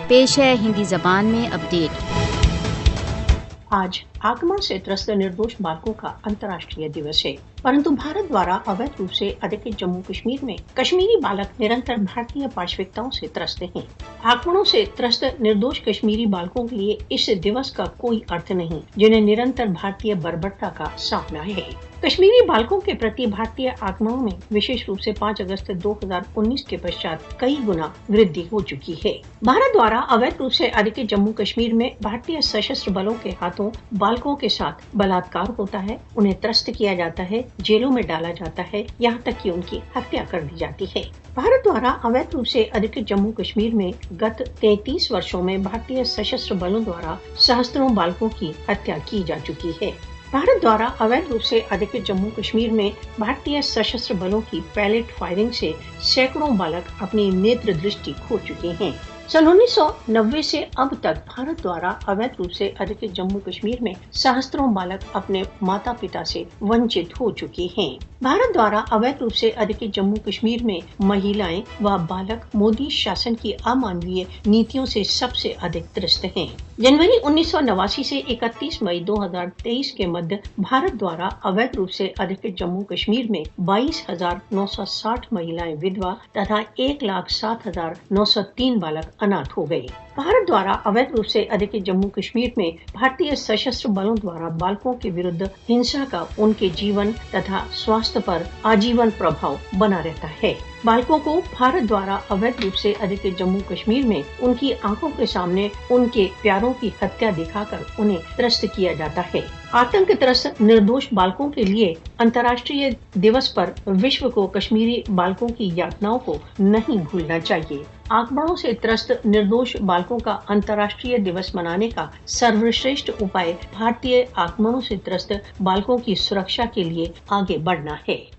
पेश है हिंदी जबान में अपडेट। आज आक्रमण से त्रस्त निर्दोष बालकों का अंतर्राष्ट्रीय दिवस है, परंतु भारत द्वारा अवैध रूप से अधिकृत जम्मू कश्मीर में कश्मीरी बालक निरंतर भारतीय पाशविकताओं से त्रस्त हैं। आक्रमणों से त्रस्त निर्दोष कश्मीरी बालकों के लिए इस दिवस का कोई अर्थ नहीं, जिन्हें निरंतर भारतीय बर्बरता का सामना है। कश्मीरी बालकों के प्रति भारतीय आक्रमणों में विशेष रूप से 5 अगस्त 2019 के पश्चात कई गुना वृद्धि हो चुकी है। भारत द्वारा अवैध रूप से अधिकृत जम्मू कश्मीर में भारतीय सशस्त्र बलों के हाथों बालकों के साथ बलात्कार होता है, उन्हें त्रस्त किया जाता है, जेलों में डाला जाता है, यहाँ तक कि उनकी हत्या कर दी जाती है। भारत द्वारा अवैध रूप से अधिकृत जम्मू कश्मीर में गत 33 वर्षों में भारतीय सशस्त्र बलों द्वारा सहस्त्रों बालकों की हत्या की जा चुकी है। भारत द्वारा अवैध रूप से अधिकृत जम्मू कश्मीर में भारतीय सशस्त्र बलों की पैलेट फायरिंग से सैकड़ों बालक अपनी नेत्र दृष्टि खो चुके हैं। सन 1990 से अब तक भारत द्वारा अवैध रूप से अधिकृत जम्मू कश्मीर में सहस्त्रों बालक अपने माता पिता से वंचित हो चुके हैं। भारत द्वारा अवैध रूप से अधिकृत जम्मू कश्मीर में महिलाएं व बालक मोदी शासन की अमानवीय नीतियों से सबसे अधिक त्रस्त हैं। जनवरी 1989 से 31 मई 2023 के मध्य भारत द्वारा अवैध रूप से अधिकृत जम्मू कश्मीर में 22,960 महिलाएं विधवा तथा 1,07,903 बालक अनाथ हो गए। भारत द्वारा अवैध रूप से अधिकृत जम्मू कश्मीर में भारतीय सशस्त्र बलों द्वारा बालकों के विरुद्ध हिंसा का उनके जीवन तथा स्वास्थ्य पर आजीवन प्रभाव बना रहता है। बालकों को भारत द्वारा अवैध रूप से अधिकृत जम्मू कश्मीर में उनकी आंखों के सामने उनके प्यारों की हत्या दिखाकर उन्हें त्रस्त किया जाता है। आतंक त्रस्त निर्दोष बालकों के लिए अंतर्राष्ट्रीय दिवस पर विश्व को कश्मीरी बालकों की यातनाओं को नहीं भूलना चाहिए। आक्रमणों से त्रस्त निर्दोष बालकों का अंतर्राष्ट्रीय दिवस मनाने का सर्वश्रेष्ठ उपाय भारतीय आक्रमणों से त्रस्त बालकों की सुरक्षा के लिए आगे बढ़ना है।